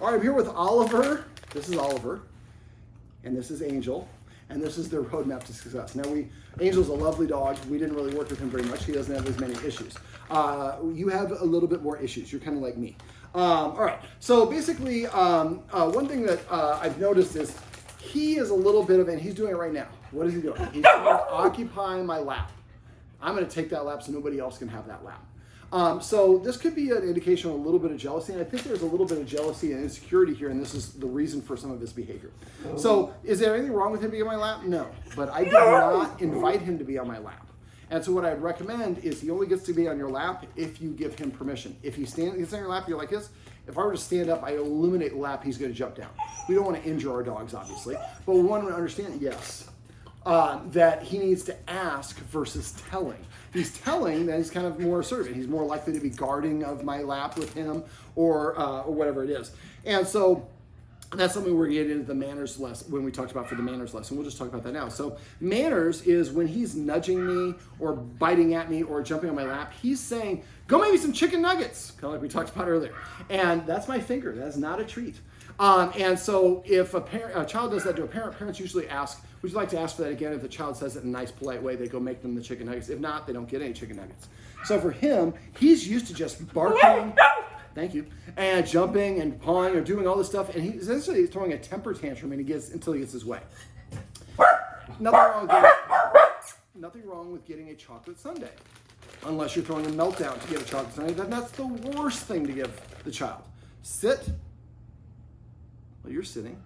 All right, I'm here with Oliver. This is Oliver, and this is Angel, and this is their roadmap to success. Now, Angel's a lovely dog. We didn't really work with him very much. He doesn't have as many issues. You have a little bit more issues. You're kind of like me. All right, so basically, one thing that I've noticed is he is a little bit of, and he's doing it right now. What is he doing? He's occupying my lap. I'm going to take that lap so nobody else can have that lap. So this could be an indication of a little bit of jealousy, and I think there's a little bit of jealousy and insecurity here, and this is the reason for some of his behavior. So is there anything wrong with him being on my lap? No, but I did not invite him to be on my lap. And so what I'd recommend is he only gets to be on your lap if you give him permission. If he gets on your lap, you're like this. If I were to stand up, I illuminate the lap, he's going to jump down. We don't want to injure our dogs, obviously, but we want to understand, yes, that he needs to ask versus telling. If he's telling, then he's kind of more assertive. He's more likely to be guarding of my lap with him or whatever it is. And so that's something we're getting into the manners lesson when we talked about for the manners lesson. We'll just talk about that now. So manners is when he's nudging me or biting at me or jumping on my lap, he's saying, go make me some chicken nuggets, kind of like we talked about earlier. And that's my finger. That's not a treat. And so if a child does that to a parent, parents usually ask, would you like to ask for that again? If the child says it in a nice, polite way, they go make them the chicken nuggets. If not, they don't get any chicken nuggets. So for him, he's used to just barking, thank you, and jumping and pawing or doing all this stuff, and he's essentially throwing a temper tantrum until he gets his way. Nothing wrong with getting a chocolate sundae, unless you're throwing a meltdown to get a chocolate sundae. Then that's the worst thing to give the child. Sit. Well, you're sitting.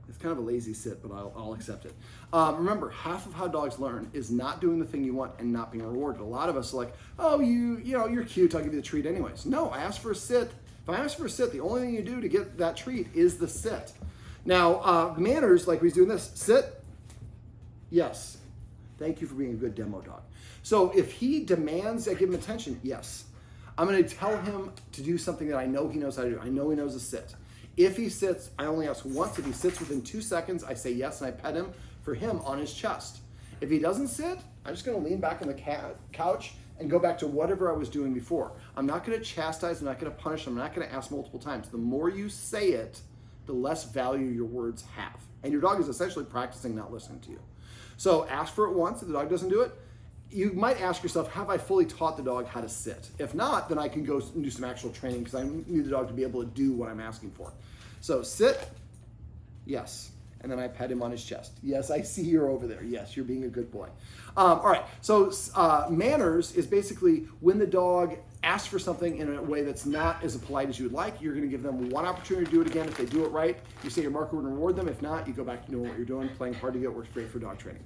It's kind of a lazy sit, but I'll accept it. Remember, half of how dogs learn is not doing the thing you want and not being rewarded. A lot of us are like, oh, you're cute, I'll give you the treat anyways. No, I asked for a sit. If I ask for a sit, the only thing you do to get that treat is the sit. Now, manners, like he's doing this, sit, yes. Thank you for being a good demo dog. So if he demands I give him attention, yes. I'm going to tell him to do something that I know he knows how to do. I know he knows a sit. If he sits, I only ask once. If he sits within 2 seconds, I say yes, and I pet him for him on his chest. If he doesn't sit, I'm just going to lean back on the couch and go back to whatever I was doing before. I'm not going to chastise. I'm not going to punish him. I'm not going to ask multiple times. The more you say it, the less value your words have. And your dog is essentially practicing not listening to you. So ask for it once. If the dog doesn't do it, you might ask yourself, have I fully taught the dog how to sit? If not, then I can go and do some actual training because I need the dog to be able to do what I'm asking for. So sit, yes. And then I pet him on his chest. Yes, I see you're over there. Yes, you're being a good boy. All right, so manners is basically when the dog asks for something in a way that's not as polite as you would like, you're gonna give them one opportunity to do it again. If they do it right, you say your marker would reward them. If not, you go back to doing what you're doing. Playing hard to get works great for dog training.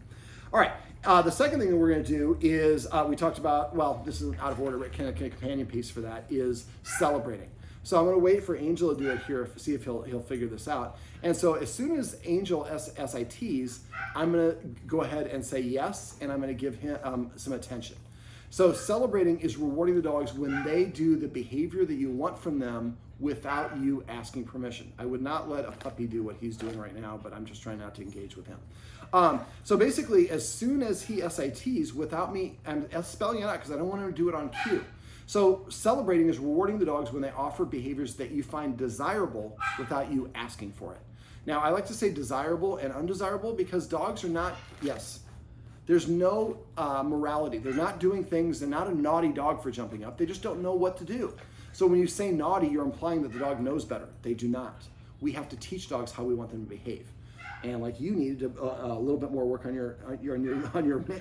All right, the second thing that we're going to do is we talked about, well, this is out of order, but kind of a companion piece for that is celebrating. So I'm going to wait for Angel to do it here, see if he'll figure this out. And so as soon as Angel SITs, I'm going to go ahead and say yes, and I'm going to give him some attention. So celebrating is rewarding the dogs when they do the behavior that you want from them without you asking permission. I would not let a puppy do what he's doing right now, but I'm just trying not to engage with him. So basically, as soon as he SITs without me, I'm spelling it out because I don't want him to do it on cue. So celebrating is rewarding the dogs when they offer behaviors that you find desirable without you asking for it. Now, I like to say desirable and undesirable because dogs are not, yes, there's no morality. They're not doing things. They're not a naughty dog for jumping up. They just don't know what to do. So when you say naughty, you're implying that the dog knows better. They do not. We have to teach dogs how we want them to behave. And like you needed a little bit more work on your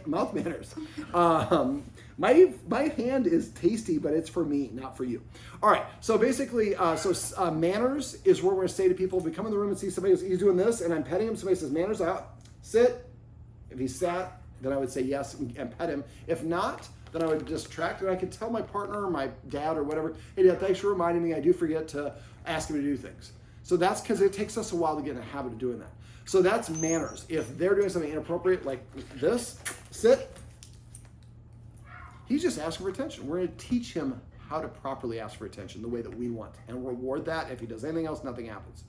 mouth manners. My hand is tasty, but it's for me, not for you. All right. So basically, manners is where we're going to say to people: if we come in the room and see somebody he's doing this, and I'm petting him, somebody says manners, sit. If he sat, then I would say yes and pet him. If not, then I would distract, and I could tell my partner or my dad or whatever, hey, Dad, thanks for reminding me. I do forget to ask him to do things. So that's because it takes us a while to get in the habit of doing that. So that's manners. If they're doing something inappropriate like this, sit, he's just asking for attention. We're going to teach him how to properly ask for attention the way that we want and reward that. If he does anything else, nothing happens.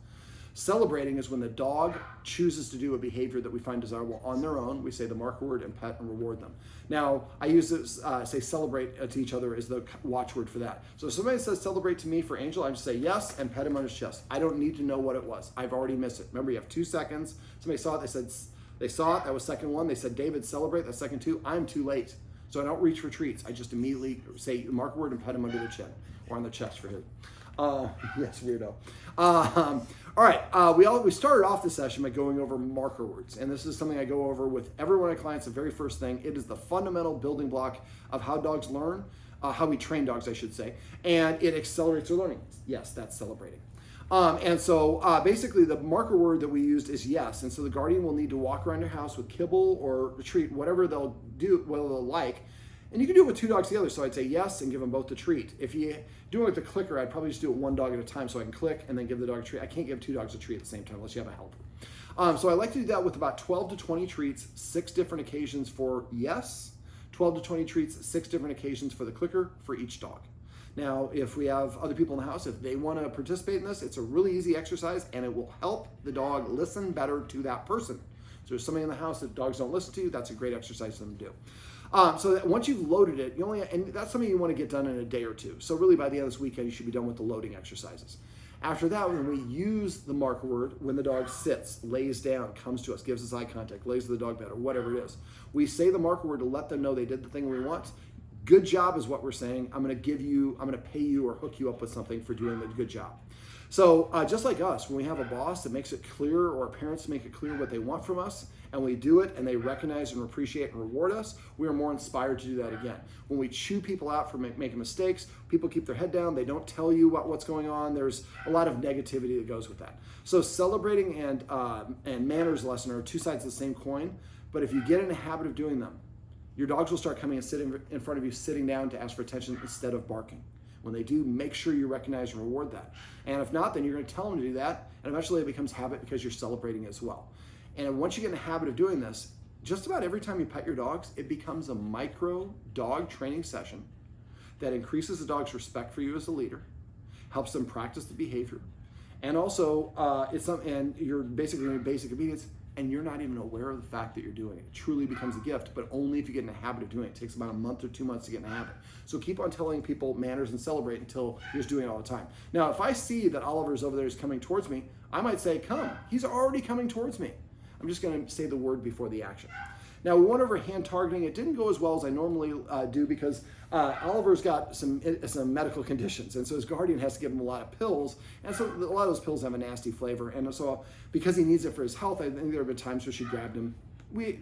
Celebrating is when the dog chooses to do a behavior that we find desirable on their own. We say the marker word and pet and reward them. Now, I use this, say celebrate to each other is the watchword for that. So if somebody says celebrate to me for Angel, I just say yes and pet him on his chest. I don't need to know what it was. I've already missed it. Remember, you have 2 seconds. Somebody saw it, they saw it, that was second 1. They said, David, celebrate, that's second 2. I'm too late. So I don't reach for treats. I just immediately say the marker word and pet him under the chin or on the chest for him. Yes, weirdo. All right, we started off the session by going over marker words, and this is something I go over with every one of my clients. The very first thing, it is the fundamental building block of how dogs learn, how we train dogs, I should say, and it accelerates their learning. Yes, that's celebrating. And so basically the marker word that we used is yes, and so the guardian will need to walk around your house with kibble or a treat, whatever they'll do, whatever they'll like. And you can do it with 2 dogs together, so I'd say yes and give them both the treat. If you do it with the clicker, I'd probably just do it 1 dog at a time so I can click and then give the dog a treat. I can't give 2 dogs a treat at the same time unless you have a helper. So I like to do that with about 12 to 20 treats, 6 different occasions for yes, 12 to 20 treats, 6 different occasions for the clicker for each dog. Now, if we have other people in the house, if they want to participate in this, it's a really easy exercise and it will help the dog listen better to that person. So there's somebody in the house that dogs don't listen to, that's a great exercise for them to do. So that once you've loaded it, and that's something you want to get done in a day or 2. So really by the end of this weekend, you should be done with the loading exercises. After that, when we use the marker word, when the dog sits, lays down, comes to us, gives us eye contact, lays to the dog bed, or whatever it is, we say the marker word to let them know they did the thing we want. Good job is what we're saying. I'm going to pay you or hook you up with something for doing the good job. So just like us, when we have a boss that makes it clear, or parents make it clear what they want from us, and we do it and they recognize and appreciate and reward us, we are more inspired to do that again. When we chew people out for making mistakes, people keep their head down, they don't tell you what's going on, there's a lot of negativity that goes with that. So celebrating and manners lesson are 2 sides of the same coin, but if you get in the habit of doing them, your dogs will start coming and sitting in front of you, sitting down to ask for attention instead of barking. When they do, make sure you recognize and reward that. And if not, then you're going to tell them to do that, and eventually it becomes habit because you're celebrating as well. And once you get in the habit of doing this, just about every time you pet your dogs, it becomes a micro dog training session that increases the dog's respect for you as a leader, helps them practice the behavior, and also and you're basically doing basic obedience, and you're not even aware of the fact that you're doing it. It truly becomes a gift, but only if you get in the habit of doing it. It takes about a month or 2 months to get in the habit. So keep on telling people manners and celebrate until you're just doing it all the time. Now, if I see that Oliver's over there is coming towards me, I might say, come. He's already coming towards me. I'm just going to say the word before the action. Now, we went over hand targeting. It didn't go as well as I normally do because Oliver's got some medical conditions, and so his guardian has to give him a lot of pills, and so a lot of those pills have a nasty flavor, and so because he needs it for his health, I think there have been times where she grabbed him.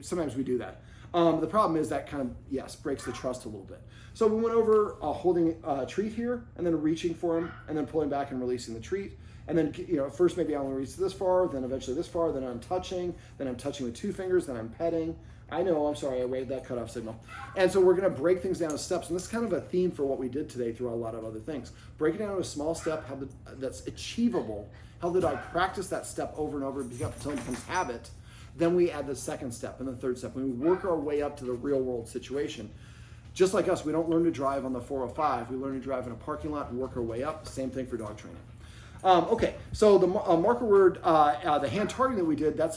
Sometimes we do that. The problem is that kind of, breaks the trust a little bit. So we went over holding a treat here, and then reaching for him, and then pulling back and releasing the treat. And then, first maybe I want to reach this far, then eventually this far, then I'm touching with 2 fingers, then I'm petting. I know, I'm sorry, I waved that cutoff signal. And so we're going to break things down to steps, and this is kind of a theme for what we did today through a lot of other things. Break it down to a small step that's achievable, have the dog practice that step over and over until it becomes habit. Then we add the second step and the third step, and we work our way up to the real world situation. Just like us, we don't learn to drive on the 405, we learn to drive in a parking lot and work our way up. Same thing for dog training. Okay, so the marker word, the hand targeting that we did, that's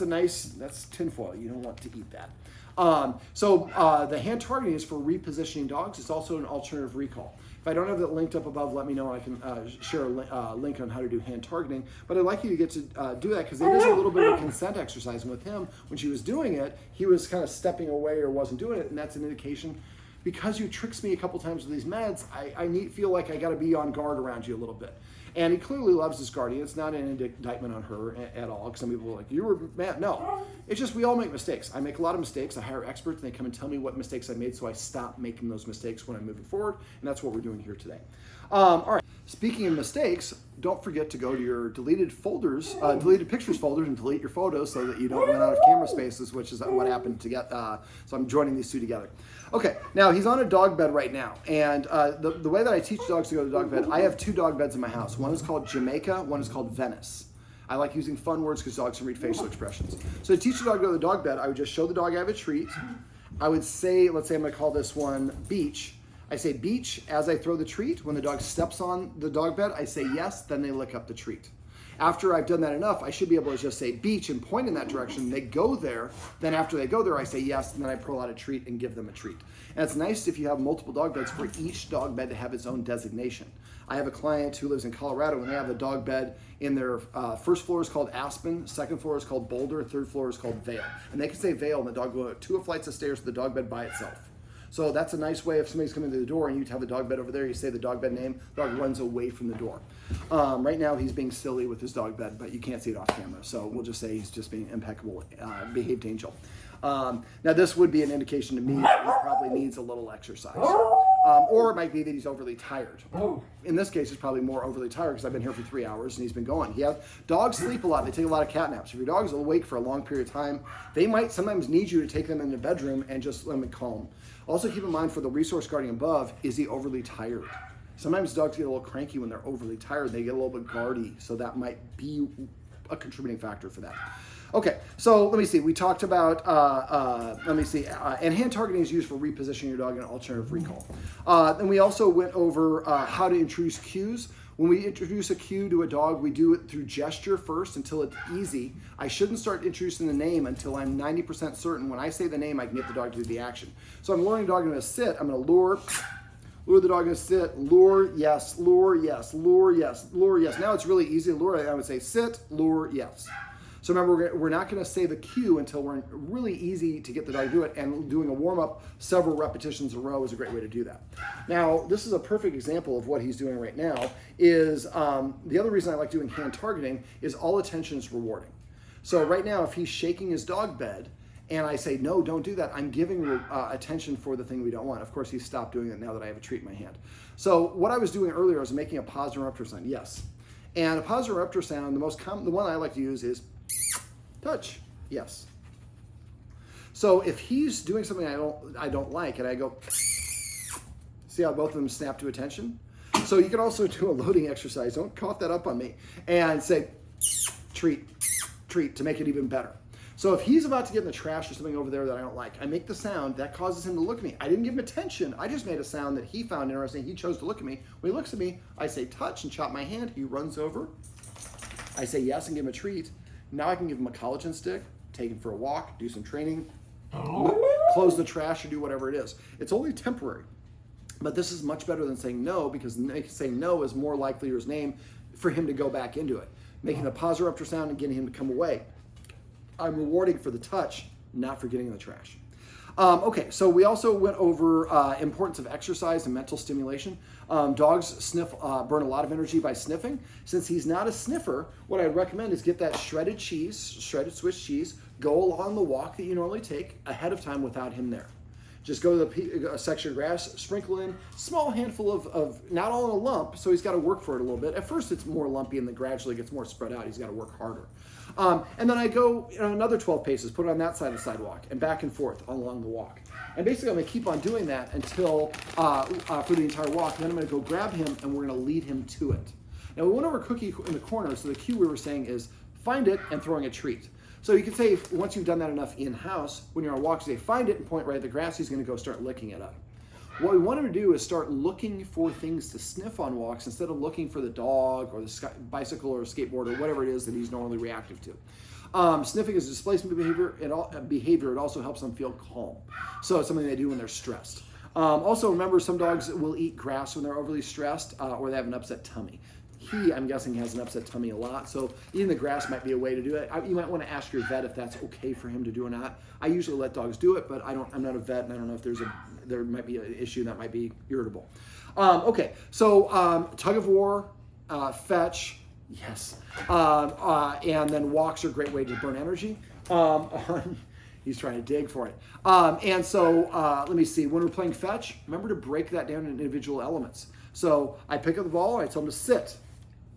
tinfoil. You don't want to eat that. The hand targeting is for repositioning dogs. It's also an alternative recall. If I don't have that linked up above, let me know. I can share a link on how to do hand targeting. But I'd like you to get to do that because it is a little bit of a consent exercise. And with him, when she was doing it, he was kind of stepping away or wasn't doing it, and that's an indication. Because you tricks me a couple times with these meds, I feel like I got to be on guard around you a little bit. And he clearly loves his guardian. It's not an indictment on her at all. Because some people are like, you were mad. No, it's just we all make mistakes. I make a lot of mistakes. I hire experts, and they come and tell me what mistakes I made, so I stop making those mistakes when I'm moving forward. And that's what we're doing here today. All right. Speaking of mistakes, don't forget to go to your deleted folders, deleted pictures folders, and delete your photos so that you don't run out of camera spaces, which is what happened to get. So I'm joining these 2 together. Okay, now he's on a dog bed right now, and the way that I teach dogs to go to the dog bed, I have 2 dog beds in my house. One is called Jamaica, one is called Venice. I like using fun words because dogs can read facial expressions. So to teach the dog to go to the dog bed, I would just show the dog I have a treat. I would say, let's say I'm going to call this one Beach. I say beach as I throw the treat. When the dog steps on the dog bed, I say yes, then they lick up the treat. After I've done that enough, I should be able to just say beach and point in that direction. They go there. Then after they go there, I say yes, and then I pull out a treat and give them a treat. And it's nice if you have multiple dog beds for each dog bed to have its own designation. I have a client who lives in Colorado, and they have a dog bed in their first floor is called Aspen, second floor is called Boulder, third floor is called Vale. And they can say Vale, and the dog will go 2 flights of stairs to the dog bed by itself. So that's a nice way if somebody's coming to the door and you have a dog bed over there, you say the dog bed name, the dog runs away from the door. Right now he's being silly with his dog bed, but you can't see it off camera. So we'll just say he's just being impeccable, behaved angel. Now this would be an indication to me that he probably needs a little exercise. Or it might be that he's overly tired. In this case, it's probably more overly tired because I've been here for 3 hours and he's been going. Dogs sleep a lot. They take a lot of cat naps. If your dog's awake for a long period of time, they might sometimes need you to take them in the bedroom and just let them calm. Also keep in mind for the resource guarding above, is he overly tired? Sometimes dogs get a little cranky when they're overly tired. They get a little bit guardy. So that might be a contributing factor for that. Okay, so let me see. We talked about, and hand targeting is used for repositioning your dog in an alternative recall. Then we also went over how to introduce cues. When we introduce a cue to a dog, we do it through gesture first until it's easy. I shouldn't start introducing the name until I'm 90% certain. When I say the name, I can get the dog to do the action. So I'm luring the dog into a sit. I'm going to lure the dog into sit, lure, yes, lure, yes, lure, yes, lure, yes. Now it's really easy to lure. I would say sit, lure, yes. So remember, we're not going to say the cue until we're really easy to get the dog to do it, and doing a warm-up several repetitions in a row is a great way to do that. Now, this is a perfect example of what he's doing right now. Is the other reason I like doing hand targeting is all attention is rewarding. So right now, if he's shaking his dog bed, and I say, no, don't do that, I'm giving attention for the thing we don't want. Of course, he's stopped doing it now that I have a treat in my hand. So what I was doing earlier was making a pause interrupter sound, yes. And a pause interrupter sound, the one I like to use is touch, yes. So if he's doing something I don't like, and I go, see how both of them snap to attention? So you can also do a loading exercise. Don't cough that up on me. And say, treat, treat, to make it even better. So if he's about to get in the trash or something over there that I don't like, I make the sound that causes him to look at me. I didn't give him attention. I just made a sound that he found interesting. He chose to look at me. When he looks at me, I say touch and chop my hand. He runs over. I say yes and give him a treat. Now I can give him a collagen stick, take him for a walk, do some training, close the trash, or do whatever it is. It's only temporary. But this is much better than saying no, because saying no is more likely, or his name, for him to go back into it. Making a pause interrupter sound and getting him to come away. I'm rewarding for the touch, not for getting in the trash. Okay, so we also went over importance of exercise and mental stimulation. Dogs burn a lot of energy by sniffing. Since he's not a sniffer, what I'd recommend is get that shredded Swiss cheese, go along the walk that you normally take ahead of time without him there. Just go to the section of grass, sprinkle in small handful of, not all in a lump, so he's got to work for it a little bit. At first it's more lumpy and then gradually gets more spread out. He's got to work harder. And then I go another 12 paces, put it on that side of the sidewalk, and back and forth along the walk. And basically I'm going to keep on doing that until, for the entire walk, and then I'm going to go grab him and we're going to lead him to it. Now we went over cookie in the corner, so the cue we were saying is find it and throwing a treat. So you can say, once you've done that enough in-house, when you're on a walk, you say find it and point right at the grass, he's going to go start licking it up. What we want him to do is start looking for things to sniff on walks instead of looking for the dog or the bicycle or skateboard or whatever it is that he's normally reactive to. Sniffing is a displacement behavior. It also helps them feel calm. So it's something they do when they're stressed. Also remember, some dogs will eat grass when they're overly stressed or they have an upset tummy. I'm guessing, has an upset tummy a lot, so eating the grass might be a way to do it. You might want to ask your vet if that's okay for him to do or not. I usually let dogs do it, but I'm not a vet, and I don't know if there might be an issue that might be irritable. Okay, so tug of war, fetch, yes, and then walks are a great way to burn energy. He's trying to dig for it. And so let me see, when we're playing fetch, remember to break that down into individual elements. So I pick up the ball, I tell him to sit.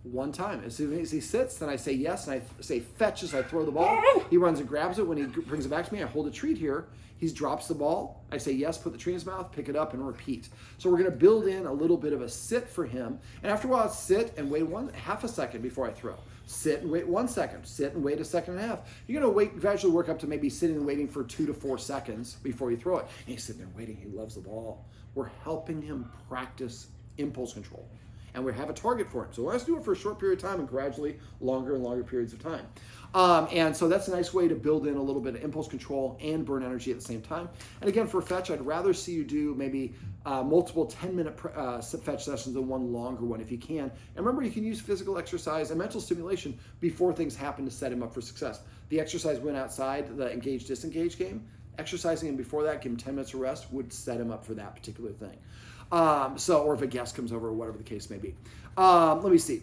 One time. As soon as he sits, then I say yes, and I say fetch as I throw the ball. He runs and grabs it. When he brings it back to me, I hold a treat here. He drops the ball. I say yes, put the treat in his mouth, pick it up, and repeat. So we're going to build in a little bit of a sit for him. And after a while, sit and wait half a second before I throw. Sit and wait 1 second. Sit and wait a second and a half. You're going to wait, gradually work up to maybe sitting and waiting for 2 to 4 seconds before you throw it. And he's sitting there waiting. He loves the ball. We're helping him practice impulse control. and we have a target for him. So let's do it for a short period of time and gradually longer and longer periods of time. And so that's a nice way to build in a little bit of impulse control and burn energy at the same time. And again, for fetch, I'd rather see you do maybe multiple 10-minute fetch sessions than one longer one if you can. And remember, you can use physical exercise and mental stimulation before things happen to set him up for success. The exercise went outside, the engage-disengage game. Exercising him before that, give him 10 minutes of rest, would set him up for that particular thing. Or if a guest comes over or whatever the case may be. Let me see.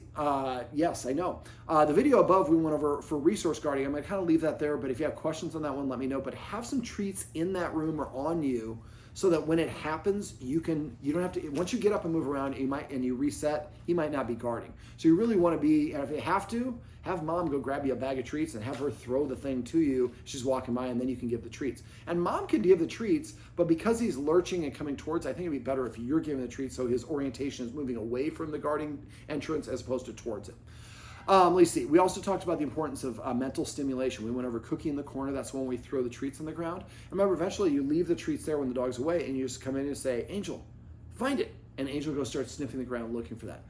Yes, I know. The video above we went over for resource guarding. I'm going to kind of leave that there, but if you have questions on that one, let me know. But have some treats in that room or on you so that when it happens, you don't have to, once you get up and move around, and you reset, he might not be guarding. So you really want to be, and if you have to, have mom go grab you a bag of treats and have her throw the thing to you. She's walking by, and then you can give the treats. And mom can give the treats, but because he's lurching and coming towards, I think it'd be better if you're giving the treats so his orientation is moving away from the guarding entrance as opposed to towards it. Let's see. We also talked about the importance of mental stimulation. We went over cookie in the corner. That's when we throw the treats on the ground. Remember, eventually you leave the treats there when the dog's away, and you just come in and say, Angel, find it. And Angel goes start sniffing the ground looking for that.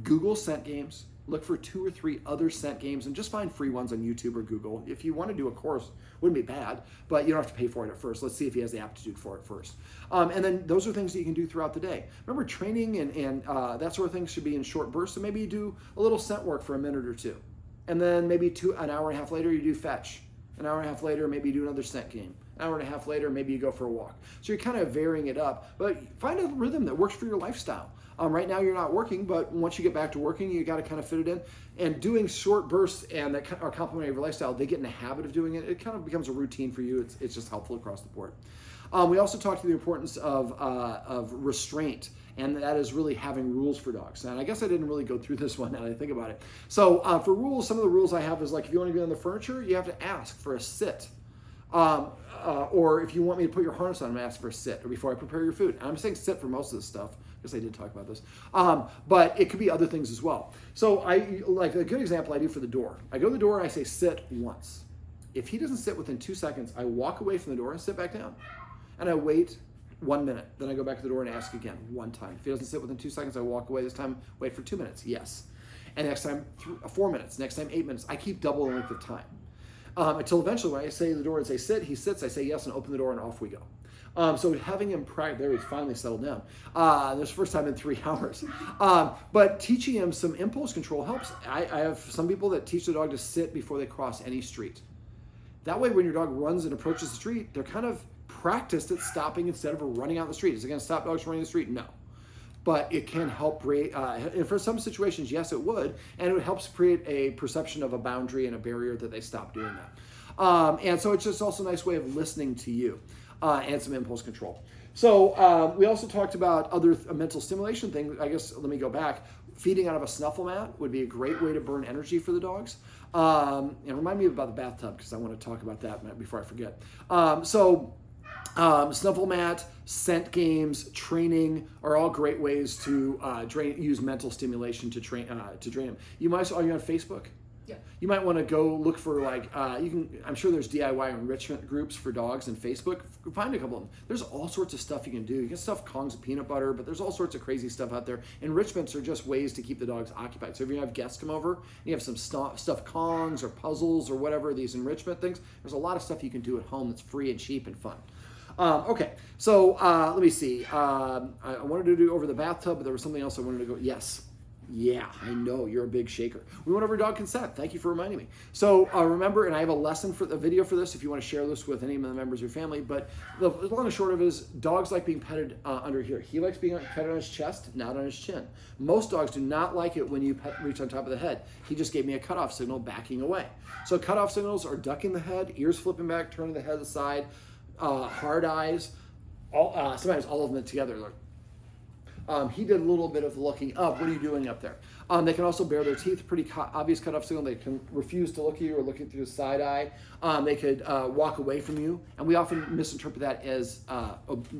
Google scent games. Look for 2 or 3 other scent games and just find free ones on YouTube or Google. If you want to do a course, wouldn't be bad, but you don't have to pay for it at first. Let's see if he has the aptitude for it first. And then those are things that you can do throughout the day. Remember, training and that sort of thing should be in short bursts. So maybe you do a little scent work for a minute or two. And then maybe an hour and a half later, you do fetch. An hour and a half later, maybe you do another scent game. An hour and a half later, maybe you go for a walk. So you're kind of varying it up, but find a rhythm that works for your lifestyle. Right now you're not working, but once you get back to working, you got to kind of fit it in. And doing short bursts and that are complementary of your lifestyle, they get in the habit of doing it. It kind of becomes a routine for you. It's just helpful across the board. We also talked to the importance of restraint, and that is really having rules for dogs. And I guess I didn't really go through this one now that I think about it. So for rules, some of the rules I have is like if you want to get on the furniture, you have to ask for a sit. Or if you want me to put your harness on, I'm going to ask for a sit, or before I prepare your food. And I'm saying sit for most of this stuff. I guess I did talk about this. But it could be other things as well. So like a good example I do for the door. I go to the door and I say sit once. If he doesn't sit within 2 seconds, I walk away from the door and sit back down. And I wait 1 minute. Then I go back to the door and ask again one time. If he doesn't sit within 2 seconds, I walk away. This time, wait for 2 minutes. Yes. And next time, 4 minutes. Next time, 8 minutes. I keep double the length of time. Until eventually when I say to the door and say sit, he sits, I say yes and open the door and off we go. So having him practice, there he's finally settled down. This first time in 3 hours. But teaching him some impulse control helps. I have some people that teach the dog to sit before they cross any street. That way when your dog runs and approaches the street, they're kind of practiced at stopping instead of running out the street. Is it going to stop dogs from running the street? No. But it can help create, and for some situations, yes, it would, and it helps create a perception of a boundary and a barrier that they stop doing that. And so it's just also a nice way of listening to you and some impulse control. So we also talked about other mental stimulation things. I guess let me go back. Feeding out of a snuffle mat would be a great way to burn energy for the dogs. And remind me about the bathtub because I want to talk about that before I forget. Snuffle mat, scent games, training are all great ways to use mental stimulation to train them. You might are you on Facebook? Yeah. You might want to go look for I'm sure there's DIY enrichment groups for dogs in Facebook. Find a couple of them. There's all sorts of stuff you can do. You can stuff Kongs with peanut butter, but there's all sorts of crazy stuff out there. Enrichments are just ways to keep the dogs occupied. So if you have guests come over, and you have some stuffed Kongs or puzzles or whatever, these enrichment things, there's a lot of stuff you can do at home that's free and cheap and fun. Okay, so let me see. I wanted to do over the bathtub, but there was something else I wanted to go. Yes. Yeah, I know, you're a big shaker. We went over dog consent. Thank you for reminding me. So remember, and I have a lesson for the video for this if you want to share this with any of the members of your family, but the long and short of it is dogs like being petted under here. He likes being petted on his chest, not on his chin. Most dogs do not like it when you reach on top of the head. He just gave me a cutoff signal backing away. So cutoff signals are ducking the head, ears flipping back, turning the head aside, hard eyes, sometimes all of them together. He did a little bit of looking up. What are you doing up there? They can also bare their teeth, pretty obvious cutoff signal. They can refuse to look at you or look through the side eye. They could walk away from you. And we often misinterpret that as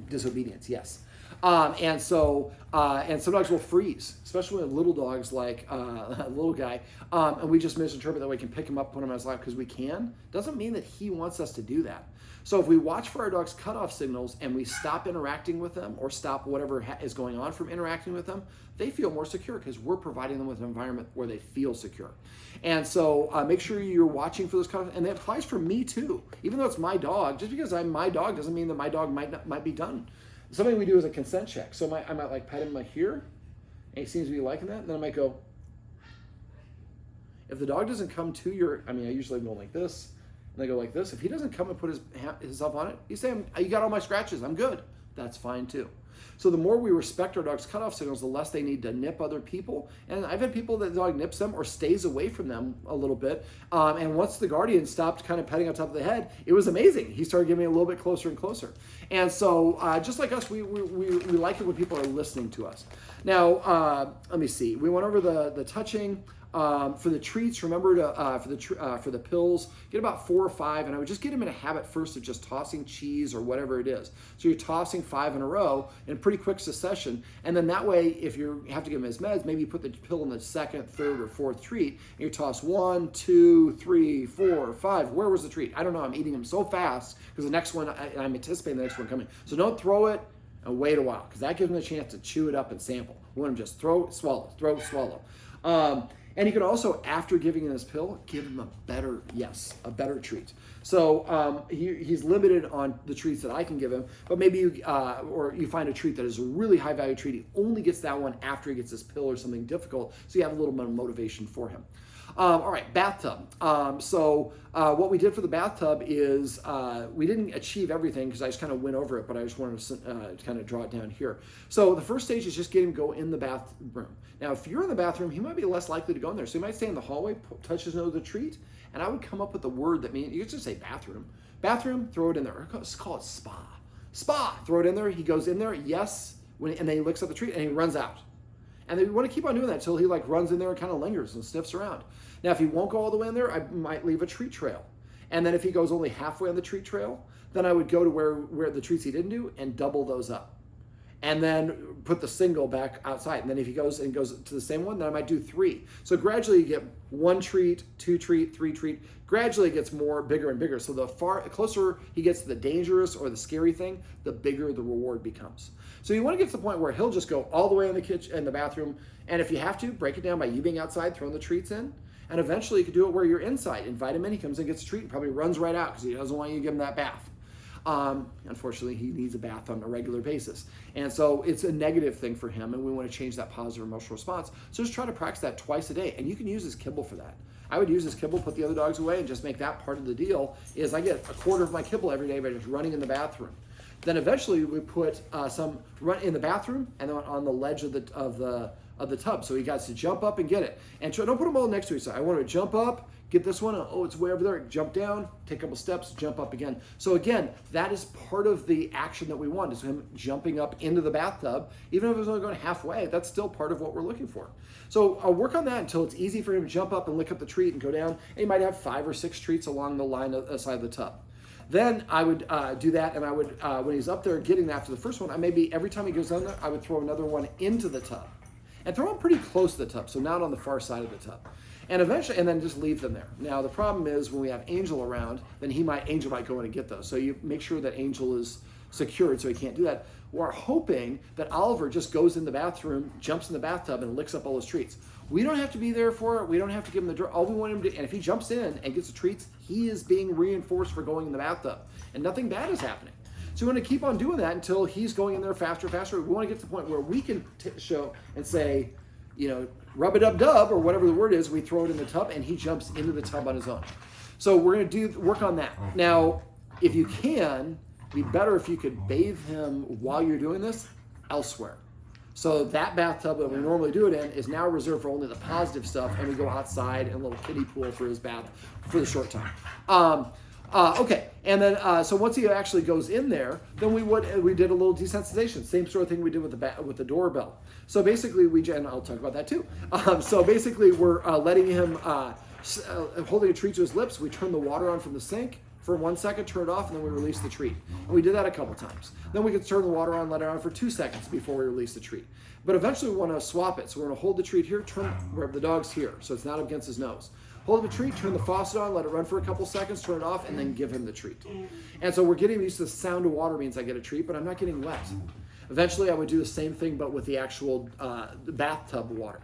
disobedience, yes. And some dogs will freeze, especially with little dogs like a little guy. And we just misinterpret that we can pick him up, put him on his lap because we can. Doesn't mean that he wants us to do that. So if we watch for our dog's cutoff signals and we stop interacting with them or stop whatever is going on from interacting with them, they feel more secure because we're providing them with an environment where they feel secure. And so make sure you're watching for those cutoffs. And that applies for me too. Even though it's my dog, just because I'm my dog doesn't mean that my dog might be done. Something we do is a consent check. So I might like pet him here, and he seems to be liking that. And then I might go, if the dog doesn't come to I usually go like this, and I go like this. If he doesn't come and put himself on it, you say, you got all my scratches, I'm good. That's fine too. So the more we respect our dog's cutoff signals, the less they need to nip other people. And I've had people that the dog nips them or stays away from them a little bit. And once the guardian stopped kind of petting on top of the head, it was amazing. He started getting a little bit closer and closer. And so just like us, we like it when people are listening to us. Now, let me see. We went over the touching. For the treats, remember to for the pills, get about 4 or 5, and I would just get him in a habit first of just tossing cheese or whatever it is. So you're tossing 5 in a row in pretty quick succession, and then that way, if you have to give him his meds, maybe you put the pill in the 2nd, 3rd, or 4th treat, and you toss 1, 2, 3, 4, 5. Where was the treat? I don't know. I'm eating them so fast because the next one, I'm anticipating the next one coming. So don't throw it and wait a while because that gives them a chance to chew it up and sample. We want them just throw, swallow, throw, swallow. And you can also, after giving him this pill, give him a better treat. So he's limited on the treats that I can give him, but maybe you find a treat that is a really high value treat. He only gets that one after he gets this pill or something difficult, so you have a little bit of motivation for him. All right, bathtub. What we did for the bathtub is we didn't achieve everything because I just kind of went over it, but I just wanted to kind of draw it down here. So the first stage is just get him go in the bathroom. Now, if you're in the bathroom, he might be less likely to go in there. So he might stay in the hallway, touch his nose with a treat, and I would come up with a word that means, you could just say bathroom. Bathroom, throw it in there. Let's call it spa. Spa, throw it in there. He goes in there, yes, and then he licks up the treat and he runs out. And then we want to keep on doing that until he runs in there and kind of lingers and sniffs around. Now, if he won't go all the way in there, I might leave a treat trail. And then if he goes only halfway on the treat trail, then I would go to where the treats he didn't do and double those up. And then put the single back outside. And then if he goes to the same one, then I might do 3. So gradually you get 1 treat, 2 treat, 3 treat. Gradually it gets bigger and bigger. So the closer he gets to the dangerous or the scary thing, the bigger the reward becomes. So you want to get to the point where he'll just go all the way in the kitchen, in the bathroom. And if you have to, break it down by you being outside, throwing the treats in. And eventually you can do it where you're inside. Invite him in, he comes in, gets a treat, and probably runs right out because he doesn't want you to give him that bath. Unfortunately, he needs a bath on a regular basis. And so it's a negative thing for him, and we want to change that positive emotional response. So just try to practice that twice a day, and you can use his kibble for that. I would use his kibble, put the other dogs away, and just make that part of the deal is I get a quarter of my kibble every day by just running in the bathroom. Then eventually we put some run in the bathroom and then on the ledge of the tub. So he got to jump up and get it. And don't put them all next to each other. I want to jump up, get this one, oh, it's way over there, jump down, take a couple steps, jump up again. So again, that is part of the action that we want, is him jumping up into the bathtub. Even if it's only going halfway, that's still part of what we're looking for. So I'll work on that until it's easy for him to jump up and lick up the treat and go down. And he might have 5 or 6 treats along the line side of the tub. Then I would do that, and I would, when he's up there getting after the first one, every time he goes down there, I would throw another one into the tub. And throw them pretty close to the tub, so not on the far side of the tub. And eventually, and then just leave them there. Now, the problem is when we have Angel around, then Angel might go in and get those. So you make sure that Angel is secured so he can't do that. We're hoping that Oliver just goes in the bathroom, jumps in the bathtub, and licks up all his treats. We don't have to be there for it. We don't have to give him the dirt. All we want him to, and if he jumps in and gets the treats, he is being reinforced for going in the bathtub. And nothing bad is happening. So we want to keep on doing that until he's going in there faster and faster. We want to get to the point where we can show and say, rub-a-dub-dub, or whatever the word is, we throw it in the tub, and he jumps into the tub on his own. So we're going to work on that. Now, if you can, it'd be better if you could bathe him while you're doing this elsewhere. So that bathtub that we normally do it in is now reserved for only the positive stuff, and we go outside in a little kiddie pool for his bath for the short time. Okay, and then so once he actually goes in there, then we did a little desensitization, same sort of thing we did with the doorbell. So basically and I'll talk about that too. So basically we're letting him holding a treat to his lips. We turn the water on from the sink for 1 second, turn it off, and then we release the treat. And we did that a couple times. Then we could turn the water on, let it on for 2 seconds before we release the treat. But eventually we want to swap it. So we're going to hold the treat here, turn where the dog's here, so it's not against his nose. hold up a treat, turn the faucet on, let it run for a couple seconds, turn it off, and then give him the treat. And so we're getting used to the sound of water means I get a treat, but I'm not getting wet. Eventually, I would do the same thing, but with the actual bathtub water.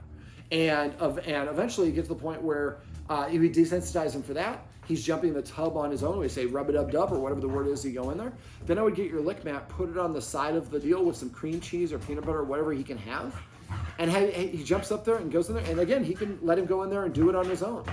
And eventually, you get to the point where if we desensitize him for that, he's jumping in the tub on his own. We say rub-a-dub-dub or whatever the word is you go in there. Then I would get your lick mat, put it on the side of the deal with some cream cheese or peanut butter or whatever he can have. And he jumps up there and goes in there. And again, he can let him go in there and do it on his own.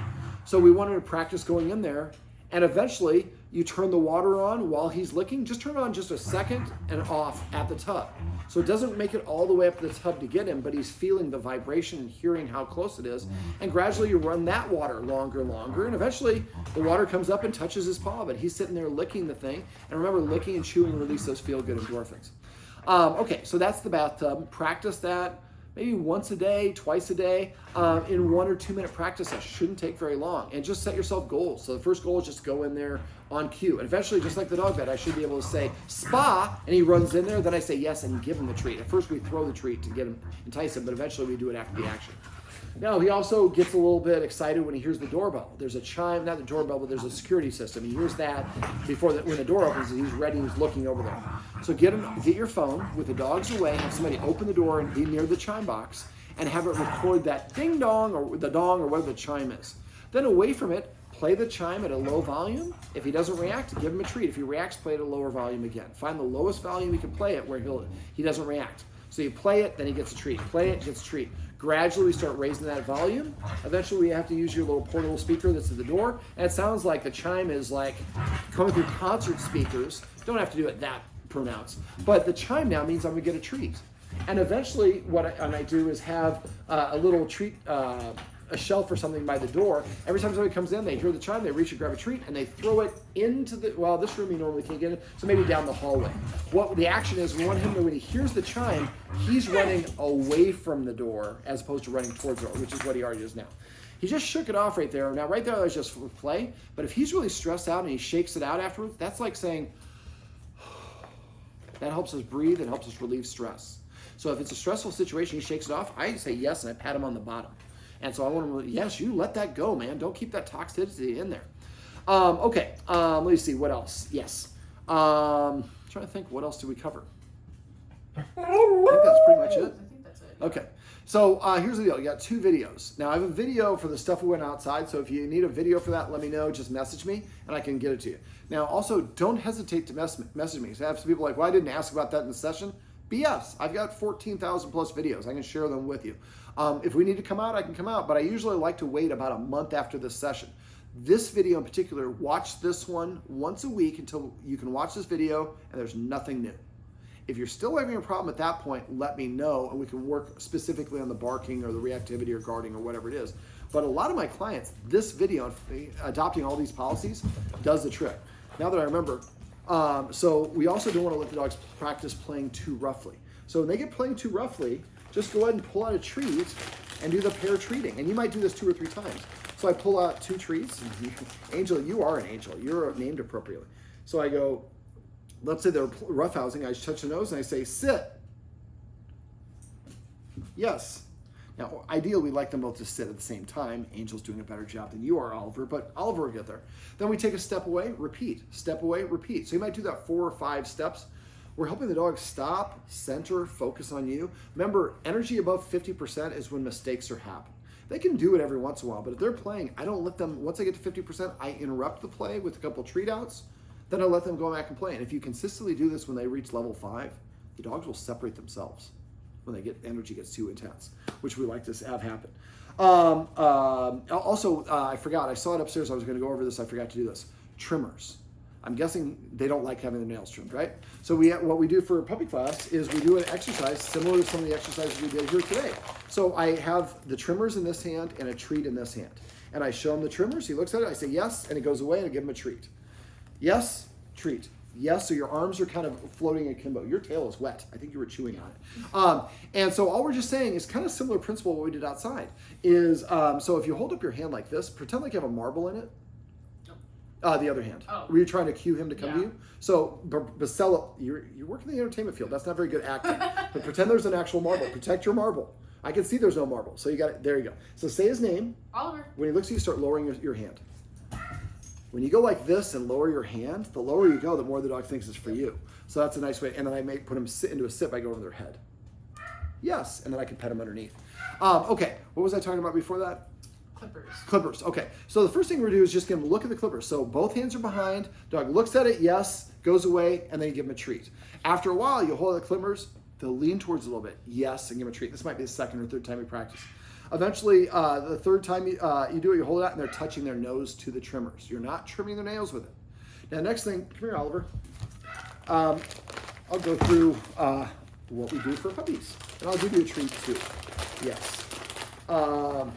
So we wanted to practice going in there. And eventually, you turn the water on while he's licking. Just turn it on just a second and off at the tub. So it doesn't make it all the way up to the tub to get him, but he's feeling the vibration and hearing how close it is. And gradually you run that water longer and longer. And eventually the water comes up and touches his paw, but he's sitting there licking the thing. And remember, licking and chewing release those feel-good endorphins. Okay, so that's the bathtub. Practice that maybe once a day, twice a day, in 1 or 2 minute practice. That shouldn't take very long. And just set yourself goals. So the first goal is just go in there on cue. And eventually, just like the dog bed, I should be able to say, spa, and he runs in there. Then I say yes and give him the treat. At first, we throw the treat to get him, entice him, but eventually we do it after the action. Now, he also gets a little bit excited when he hears the doorbell. There's a chime, not the doorbell, but there's a security system. He hears that when the door opens, he's ready, he's looking over there. So get your phone with the dogs away, have somebody open the door and be near the chime box and have it record that ding dong or the dong or whatever the chime is. Then away from it, play the chime at a low volume. If he doesn't react, give him a treat. If he reacts, play it at a lower volume again. Find the lowest volume you can play it where he doesn't react. So you play it, then he gets a treat. Play it, gets a treat. Gradually start raising that volume. Eventually we have to use your little portable speaker that's at the door. And it sounds like the chime is like coming through concert speakers. Don't have to do it that pronounced. But the chime now means I'm going to get a treat. And eventually what I do is have a little treat, a shelf or something by the door. Every time somebody comes in, they hear the chime, they reach and grab a treat, and they throw it into this room you normally can't get in, so maybe down the hallway. What the action is, we want him to, when he hears the chime, he's running away from the door as opposed to running towards the door, which is what he already is now. He just shook it off right there. Now, right there, that was just for play, but if he's really stressed out and he shakes it out afterwards, that's like saying, that helps us breathe and helps us relieve stress. So if it's a stressful situation, he shakes it off, I say yes, and I pat him on the bottom. And so I want to, yes, you let that go, man. Don't keep that toxicity in there. Okay, let me see, what else? Yes. Trying to think, what else did we cover? I think that's pretty much it. I think that's it. Okay, so here's the deal. You got 2 videos. Now I have a video for the stuff we went outside, so if you need a video for that, let me know. Just message me, and I can get it to you. Now also, don't hesitate to message me. So I have some people like, well, I didn't ask about that in the session. BS. I've got 14,000 plus videos. I can share them with you. If we need to come out, I can come out, but I usually like to wait about a month after this session. This video in particular, watch this one once a week until you can watch this video and there's nothing new. If you're still having a problem at that point, let me know and we can work specifically on the barking or the reactivity or guarding or whatever it is. But a lot of my clients, this video, adopting all these policies, does the trick. Now that I remember, so we also don't want to let the dogs practice playing too roughly. So when they get playing too roughly, just go ahead and pull out a treat and do the pair treating. And you might do this 2 or 3 times. So I pull out 2 treats. Angel, you are an angel. You're named appropriately. So I go, let's say they're roughhousing. I touch the nose and I say, sit. Yes. Now, ideally, we like them both to sit at the same time. Angel's doing a better job than you are, Oliver, but Oliver will get there. Then we take a step away, repeat. Step away, repeat. So you might do that 4 or 5 steps. We're helping the dog stop, center, focus on you. Remember, energy above 50% is when mistakes are happening. They can do it every once in a while, but if they're playing, I don't let them, once they get to 50%, I interrupt the play with a couple treat outs, then I let them go back and play. And if you consistently do this when they reach level 5, the dogs will separate themselves when energy gets too intense, which we like to have happen. Also, I forgot, I saw it upstairs, I was gonna go over this, I forgot to do this. Trimmers. I'm guessing they don't like having their nails trimmed, right? So what we do for puppy class is we do an exercise similar to some of the exercises we did here today. So I have the trimmers in this hand and a treat in this hand. And I show him the trimmers, he looks at it, I say yes, and it goes away and I give him a treat. Yes, treat. Yes, so your arms are kind of floating akimbo. Your tail is wet. I think you were chewing on it. And so all we're just saying is kind of similar principle what we did outside. Is so if you hold up your hand like this, pretend like you have a marble in it. The other hand. Oh. Were you trying to cue him to come to you? So, Basella, you work in the entertainment field. That's not very good acting. But pretend there's an actual marble. Protect your marble. I can see there's no marble. So you got it. There you go. So say his name. Oliver. When he looks at you, start lowering your hand. When you go like this and lower your hand, the lower you go, the more the dog thinks it's for you. So that's a nice way. And then I may put him into a sit by going over their head. Yes. And then I can pet him underneath. Okay. What was I talking about before that? Clippers. Clippers. Okay. So the first thing we're going to do is just get him to look at the clippers. So both hands are behind. Dog looks at it. Yes. Goes away. And then you give him a treat. After a while, you hold the clippers. They'll lean towards it a little bit. Yes. And give him a treat. This might be the second or third time you practice. Eventually, the third time you do it, you hold it out and they're touching their nose to the trimmers. You're not trimming their nails with it. Now, next thing, come here, Oliver. I'll go through what we do for puppies. And I'll give you a treat too. Yes. All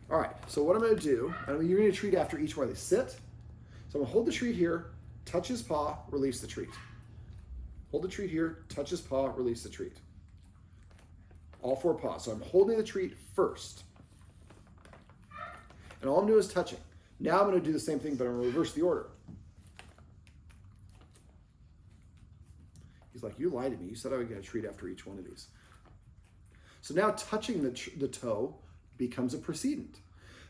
right, so what I'm going to do, you're going to treat after each one. They sit. So I'm going to hold the treat here, touch his paw, release the treat. Hold the treat here, touch his paw, release the treat. All 4 paws. So I'm holding the treat first. And all I'm doing is touching. Now I'm going to do the same thing, but I'm going to reverse the order. He's like, you lied to me. You said I would get a treat after each one of these. So now touching the toe becomes a precedent.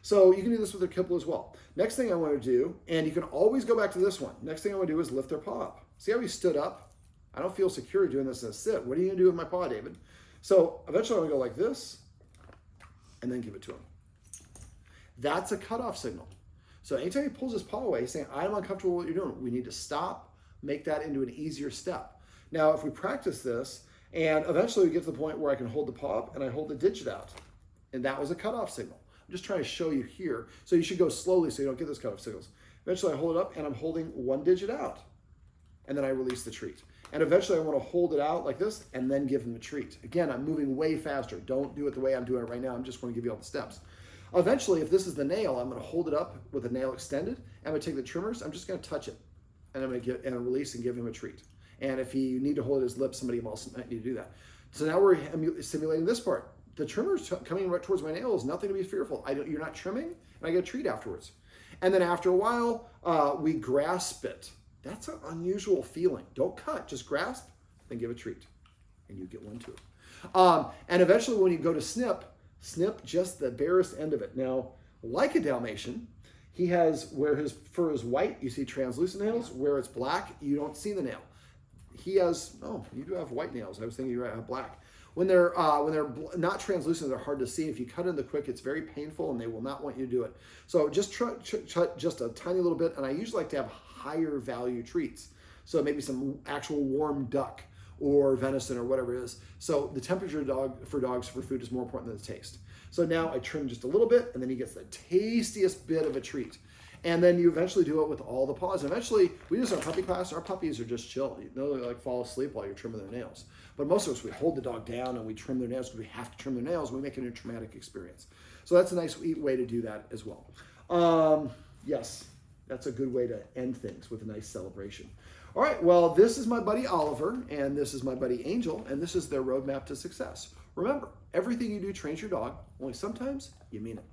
So you can do this with their kibble as well. Next thing I want to do, and you can always go back to this one. Next thing I want to do is lift their paw up. See how he stood up? I don't feel secure doing this in a sit. What are you going to do with my paw, David? So eventually I'm going to go like this and then give it to him. That's a cutoff signal. So anytime he pulls his paw away, he's saying, I'm uncomfortable with what you're doing. We need to stop, make that into an easier step. Now, if we practice this, and eventually we get to the point where I can hold the paw up and I hold the digit out, and that was a cutoff signal. I'm just trying to show you here. So you should go slowly so you don't get those cutoff signals. Eventually I hold it up and I'm holding 1 digit out, and then I release the treat. And eventually I want to hold it out like this and then give him a treat. Again, I'm moving way faster. Don't do it the way I'm doing it right now. I'm just going to give you all the steps. Eventually, if this is the nail, I'm going to hold it up with the nail extended. I'm going to take the trimmers. I'm just going to touch it. And I'm going to release and give him a treat. And if you need to hold his lips, somebody else might need to do that. So now we're simulating this part. The trimmers coming right towards my nail is nothing to be fearful. You're not trimming, and I get a treat afterwards. And then after a while, we grasp it. That's an unusual feeling. Don't cut, just grasp, then give a treat. And you get one too. And eventually when you go to snip just the barest end of it. Now, like a Dalmatian, he has, where his fur is white, you see translucent nails. Where it's black, you don't see the nail. He has, you do have white nails. I was thinking you have black. When they're not translucent, they're hard to see. If you cut in the quick, it's very painful and they will not want you to do it. So just cut just a tiny little bit. And I usually like to have higher value treats. So maybe some actual warm duck or venison or whatever it is. So the temperature for dogs for food is more important than the taste. So now I trim just a little bit and then he gets the tastiest bit of a treat. And then you eventually do it with all the paws. Eventually, we do this in our puppy class. Our puppies are just chill. They'll like fall asleep while you're trimming their nails. But most of us, we hold the dog down and we trim their nails because we have to trim their nails. We make it a traumatic experience. So that's a nice way to do that as well. Yes, that's a good way to end things with a nice celebration. All right, well, this is my buddy Oliver, and this is my buddy Angel, and this is their roadmap to success. Remember, everything you do trains your dog, only sometimes you mean it.